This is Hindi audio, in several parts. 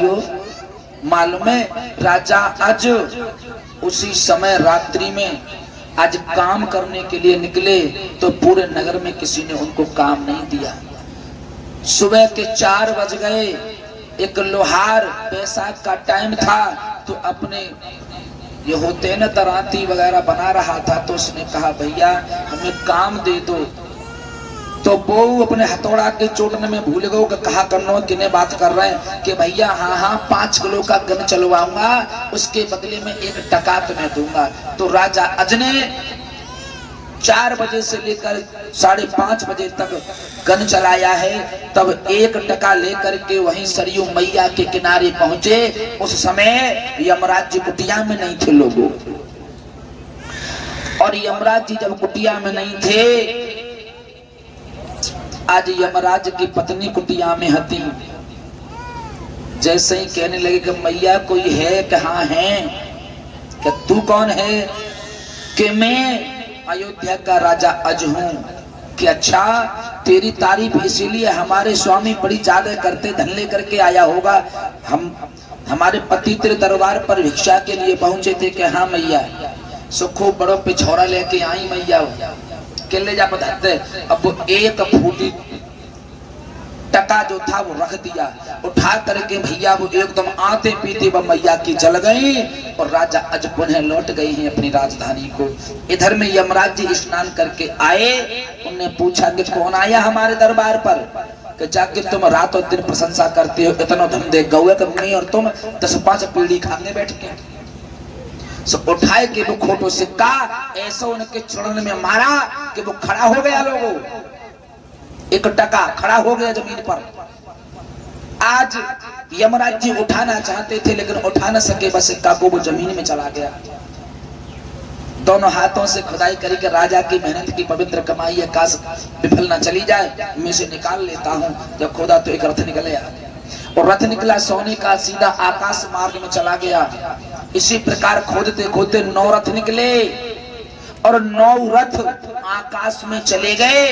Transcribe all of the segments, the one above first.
साथियों, मालूम है राजा अज उसी समय रात्रि में आज काम करने के लिए निकले तो पूरे नगर में किसी ने उनको काम नहीं दिया। सुबह के 4 बज गए, एक लोहार बैसाख का टाइम था तो अपने ये होते न दराती वगैरह बना रहा था, तो उसने कहा भैया हमें काम दे दो। तो वो अपने हथौड़ा के चोटने में भूल गए कि कहा करनो किने बात कर रहे हैं कि भैया हाँ 5 किलो का गन चलवाऊंगा, उसके बदले में 1 टका तुम्हें दूंगा। तो राजा अज ने 4 बजे से लेकर 5:30 बजे तक गन चलाया है। तब 1 टका लेकर के वहीं सरयू मैया के किनारे पहुंचे। उस समय यमराज जी कुटिया में नहीं थे लोगों, और यमराज जी जब कुटिया में नहीं थे, आज यमराज की पत्नी कुटिया में हती। जैसे ही कहने लगे कि मैया कोई है, कि हाँ है। कि तू कौन है? कि मैं अयोध्या का राजा अज हूं। कि अच्छा, तेरी तारीफ इसीलिए हमारे स्वामी बड़ी ज्यादा करते, धन लेकर के आया होगा। हमारे पति तेरे दरबार पर भिक्षा के लिए पहुंचे थे। कि हाँ मैया, सुखो बड़ो पिछौरा लेके आई मैया, के ले जा बताते। अब वो 1 फूटी टका जो था वो रख दिया, उठा करके भैया वो एकदम आते पीते वो मैया की जल गई, और राजा अज पुनः लौट गए हैं अपनी राजधानी को। इधर में यमराज जी स्नान करके आए, उन्होंने पूछा कि कौन आया हमारे दरबार पर? कि जाके तुम रात और दिन प्रशंसा करते हो, इतना धन दे गौए कमी, और तुम 10-5 पीढ़ी खाने बैठ के। सो उठाए के वो खोटो सिक्का ऐसा उनके चरण में मारा कि वो खड़ा हो गया। लोगों 1 टका खड़ा हो गया जमीन पर। आज यमराज जी उठाना चाहते थे लेकिन उठा न सके, बस सिक्का को वो जमीन में चला गया। दोनों हाथों से खुदाई करी कि राजा की मेहनत की पवित्र कमाई है, काश विफल न चली जाए, मैं इसे निकाल लेता हूं। जब खोदा तो एक रथ निकल आया, और रथ निकला सोने का, सीधा आकाश मार्ग में चला गया। इसी प्रकार खोदते खोदते 9 रथ निकले, और 9 रथ आकाश में चले गए।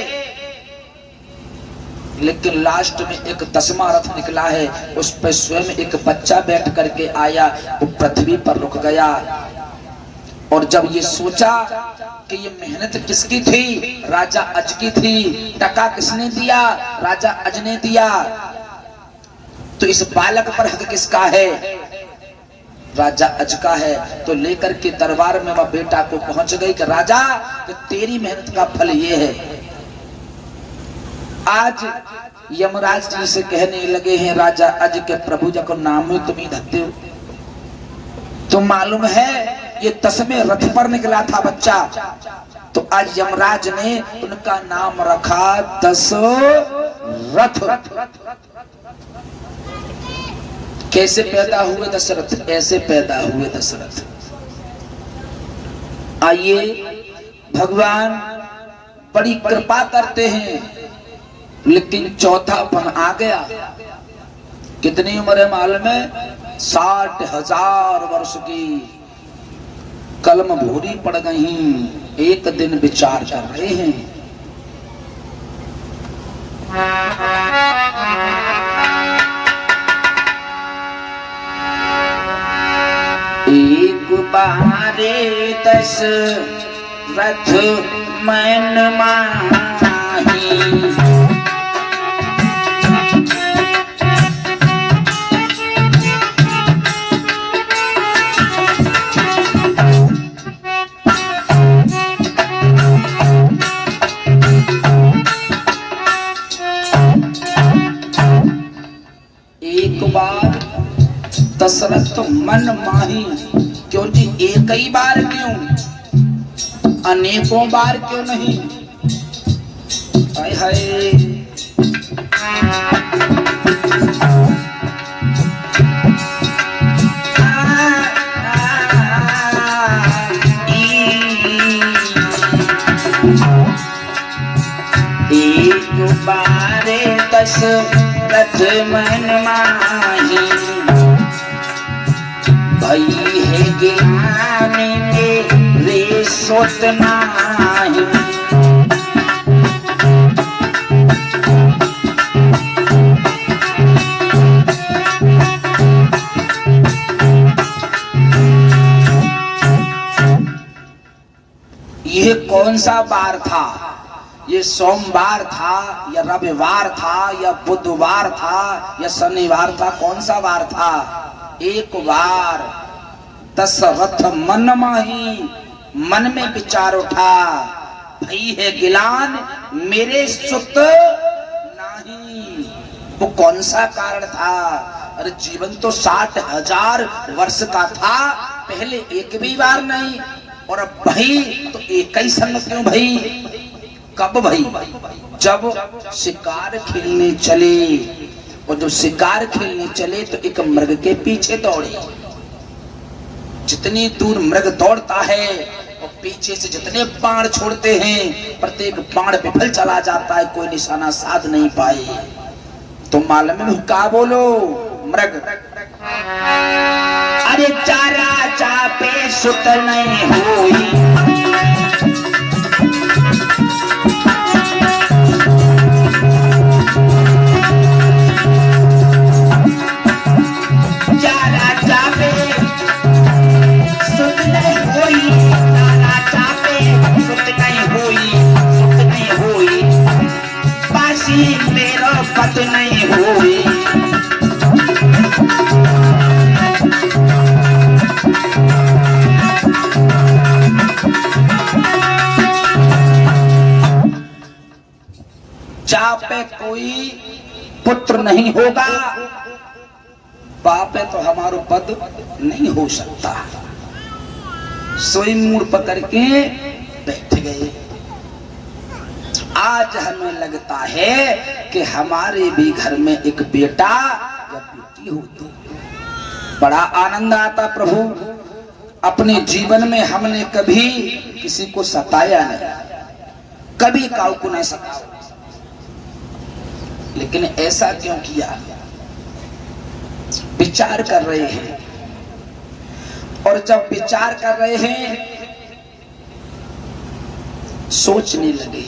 लेकिन लास्ट में एक 10वां रथ निकला है, उस पर स्वयं एक बच्चा बैठ करके आया, वो पृथ्वी पर रुक गया। और जब ये सोचा कि ये मेहनत किसकी थी? राजा अज की थी। टका किसने दिया? राजा अज ने दिया। तो इस बालक पर हक किसका है? राजा अज का है। तो लेकर के दरबार में वह बेटा को पहुंच गई कि राजा, कि तेरी मेहनत का फल ये है। आज यमराज जी से कहने लगे हैं राजा अज के प्रभु जी को नाम तुम ही धरते हो। तो मालूम है ये 10वें रथ पर निकला था बच्चा, तो आज यमराज ने उनका नाम रखा 10 रथ। कैसे पैदा हुए दशरथ? ऐसे पैदा हुए दशरथ। आइए, भगवान बड़ी कृपा करते हैं, लेकिन चौथापन आ गया। कितनी उम्र है मालूम है? 60,000 वर्ष की। कलम भूरी पड़ गई, एक दिन विचार कर रहे हैं। एक बारे 10 रथ मन माही, एक बार दशरथ मन माही। क्यों जी? एक ही बार क्यों? अनेकों बार क्यों नहीं? हाय हाय, एक बारे 10 रथ मन माही, भई है ज्ञान मेरे सोत नाही। ये कौन सा बार था? ये सोमवार था या रविवार था या बुधवार था या शनिवार था? कौन सा वार था? एक बार दशरथ मन माही, मन में विचार उठा, भई है गिलान मेरे सुत नहीं। वो कौन सा कारण था? अरे जीवन तो 60,000 वर्ष का था, पहले एक भी बार नहीं, और अब भाई तो एक ही संग क्यों भाई? कब भाई? जब शिकार खेलने चले, और जब शिकार खेलने चले तो एक मृग के पीछे दौड़े। जितनी दूर मृग दौड़ता है और पीछे से जितने बाण छोड़ते हैं, प्रत्येक बाण विफल चला जाता है, कोई निशाना साध नहीं पाए। तो मालूम है क्या बोलो? मृग अरे चारा चापे सुत नहीं हुई, चारा चापे सुत नहीं हुई, चारा चापे सुत नहीं हुई, सुत नहीं हुई, पासी मेरा पत नहीं हुई। चापे कोई पुत्र नहीं होगा, बाप है तो हमारो पद नहीं हो सकता। सोई मूड पकड़ के बैठ गए। आज हमें लगता है कि हमारे भी घर में एक बेटा या बेटी होती, बड़ा आनंद आता। प्रभु अपने जीवन में हमने कभी किसी को सताया नहीं, कभी काऊ को नहीं सताया, लेकिन ऐसा क्यों किया? विचार कर रहे हैं, और जब विचार कर रहे हैं सोचने लगे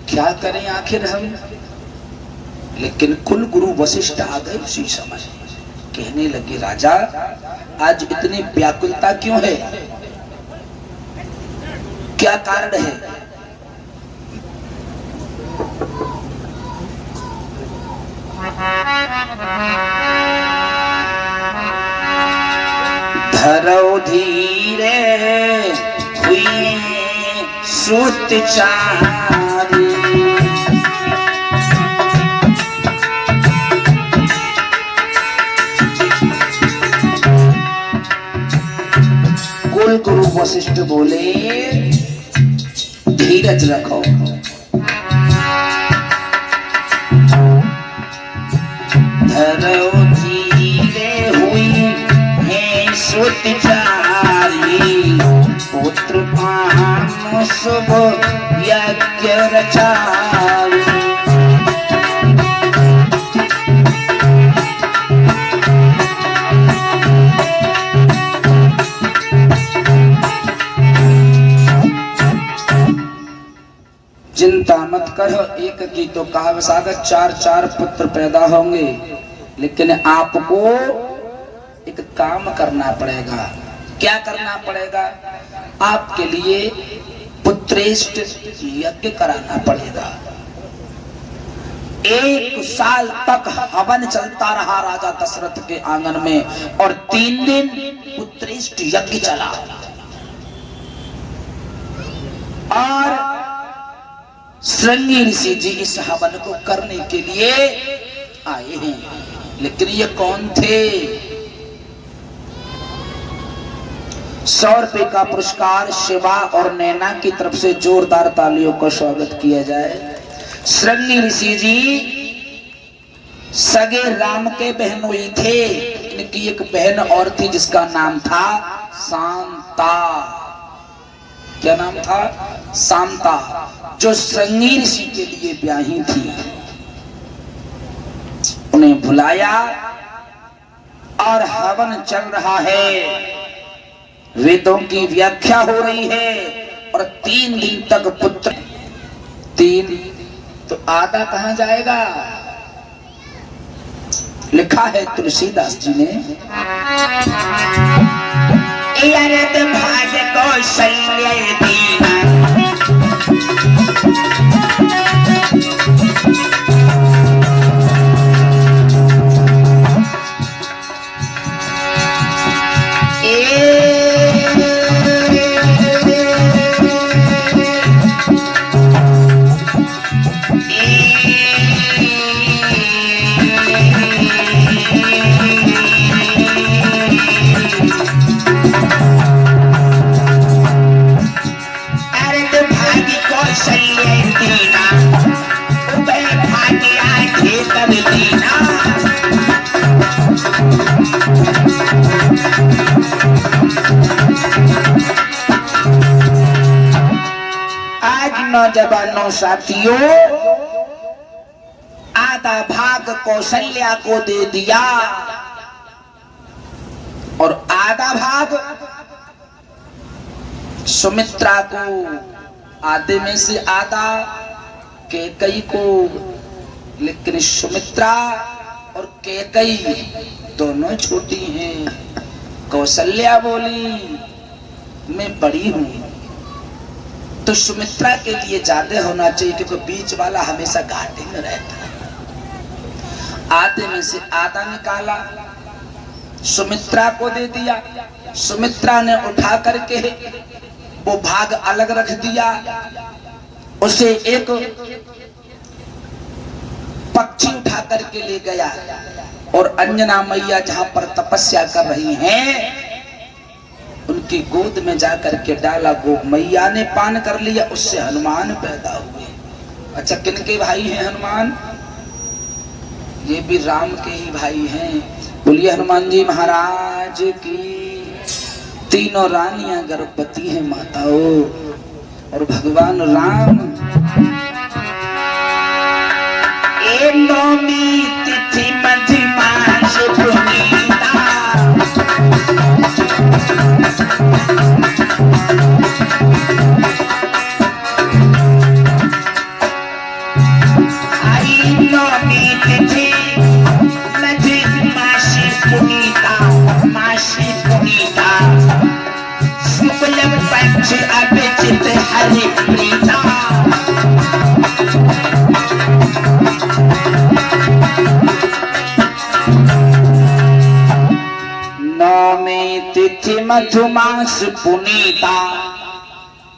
क्या करें आखिर हम। लेकिन कुल गुरु वशिष्ठ आ गए उसी समय, कहने लगे राजा आज इतनी व्याकुलता क्यों है, क्या कारण है? धरो धीरे हुई सुत चारी, कुल गुरु वशिष्ठ बोले धीरज रखो, धरो धीरे हुई है सुत चारी, पुत्र पाम शुभ यज्ञ रचारी। चिंता मत करो, एक की तो कहा सागर 4 पुत्र पैदा होंगे, लेकिन आपको एक काम करना पड़ेगा। क्या करना पड़ेगा? आपके लिए पुत्रेष्ट यज्ञ कराना पड़ेगा। 1 साल तक हवन चलता रहा राजा दशरथ के आंगन में, और 3 दिन पुत्रेष्ट यज्ञ चला। और श्रृंगी ऋषि जी इस हवन को करने के लिए आए हैं, लेकिन ये कौन थे? 100 रुपए का पुरस्कार शिवा और नैना की तरफ से जोरदार तालियों का स्वागत किया जाए। श्रृंगी ऋषि जी सगे राम के बहनोई थे। इनकी एक बहन और थी जिसका नाम था शांता। क्या नाम था? शांता, जो श्रृंगी ऋषि के लिए ब्याही थी। उन्हें बुलाया और हवन चल रहा है, वेदों की व्याख्या हो रही है, और 3 दिन तक पुत्र। 3 तो आधा कहां जाएगा? लिखा है तुलसीदास जी ने, भाग्य कौशल्य दीना नौजवानों साथियों, आधा भाग कौशल्या को दे दिया और आधा भाग सुमित्रा को। आधे में से आधा कैकेयी को। लेकिन सुमित्रा और कैकेयी दोनों छोटी हैं। कौशल्या बोली मैं बड़ी हूं, तो सुमित्रा के लिए ज्यादा होना चाहिए, क्योंकि बीच वाला हमेशा घाटे में रहता है। आधे में से आधा निकाला, सुमित्रा को दे दिया। सुमित्रा ने उठा करके वो भाग अलग रख दिया। उसे एक पक्षी उठा करके ले गया और अंजना मैया जहां पर तपस्या कर रही हैं, उनकी गोद में जाकर के डाला। वो मैया ने पान कर लिया, उससे हनुमान पैदा हुए। अच्छा, किनके भाई हैं हनुमान? ये भी राम के ही भाई हैं। बोलिए हनुमान जी महाराज की। तीनों रानियां गर्भवती हैं माताओं, और भगवान राम नौमी तिथि मध्यमास पुनीता, आई नौमी तिथि मध्यमासी पुनीता, मासी पुनीता, शुक्ल पक्ष अभिजित हरि प्रीता। नौमी तिथि मधुमास पुनीता,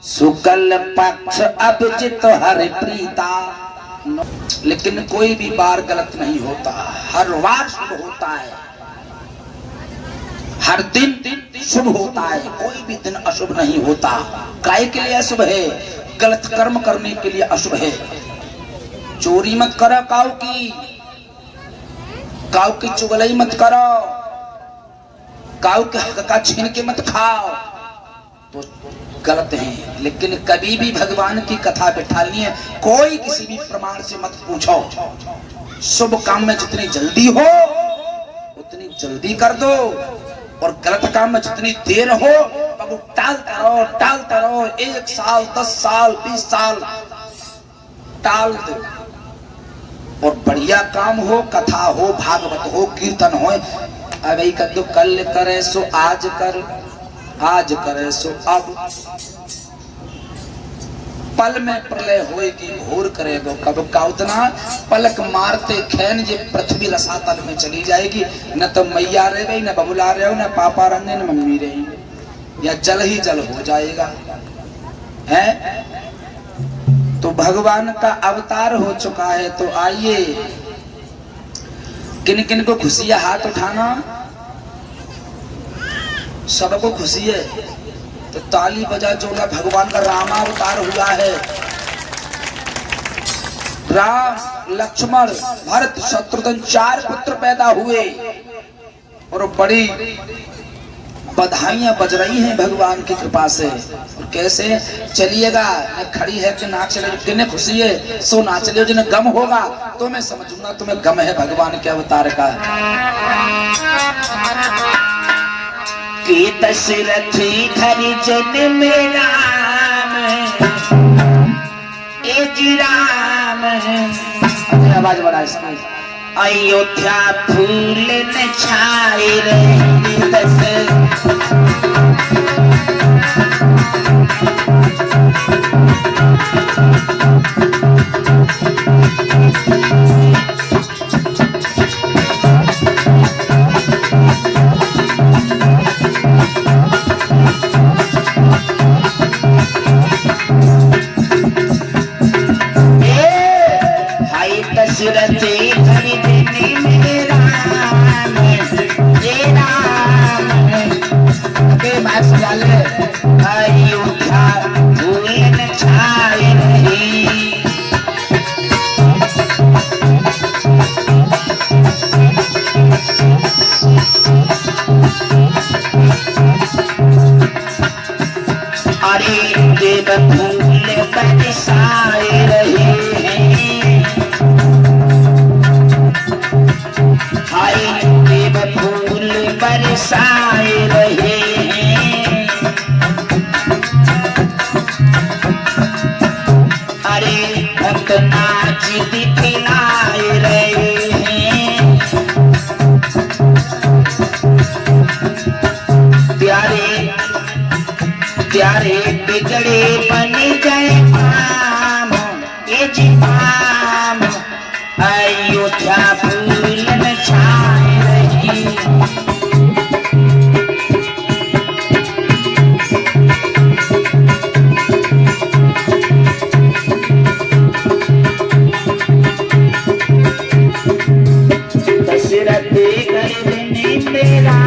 शुक्ल पक्ष अभिजित हरि प्रीता। लेकिन कोई भी बार गलत नहीं होता, हर वार शुभ होता है, हर दिन शुभ होता है, कोई भी दिन अशुभ नहीं होता। काय के लिए अशुभ है? गलत कर्म करने के लिए अशुभ है। चोरी मत करो, काऊ की चुगलई मत करो, काऊ के हक का छीन के मत खाओ, तो गलत है। लेकिन कभी भी भगवान की कथा बिठानी है, कोई किसी भी प्रमाण से मत पूछो। शुभ काम में जितनी जल्दी हो उतनी जल्दी कर दो, और गलत काम में जितनी देर हो तब टालता रहो। 1 साल 10 साल 20 साल टाल दो। और बढ़िया काम हो, कथा हो, भागवत हो, कीर्तन हो, अभी कद्दू कल करे सो आज कर, आज करे सो अब। पल में प्रलय होएगी, घोर करेगो कब का उतना। पलक मारते खैन ये पृथ्वी रसातल में चली जाएगी। न तो मैया रह गई, न बबुला रहे हो, न पापा रंगे, न मम्मी रही, या जल ही जल हो जाएगा है। तो भगवान का अवतार हो चुका है। तो आइए, किन किन को खुशी है हाथ उठाना। सबको खुशी है तो ताली बजा जोला। भगवान का रामावतार हुआ है। राम, लक्ष्मण, भरत, शत्रुघ्न 4 पुत्र पैदा हुए, और बड़ी बधाइयां बज रही हैं भगवान की कृपा से। और कैसे चलिएगा, न खड़ी है कि नाच चले, किन्हें खुशी है सो नाच लियो, जिन्हें गम होगा तो मैं समझूंगा तुम्हें गम है भगवान के अवतार का। कि दशरथ घर जन्म राम, ए जी राम। आवाज बढ़ा इसमें। अयोध्या फूल न छाए रे दशरथ। घर में राम, ये राम बरसाए रहे हैं। अरे भक्त नाच दिखलाए रहे हैं। प्यारे बिगड़े बन गए आम, ये जी आम, अयोध्या फूल में छाए रही। दशरथ गर्भ में मेरा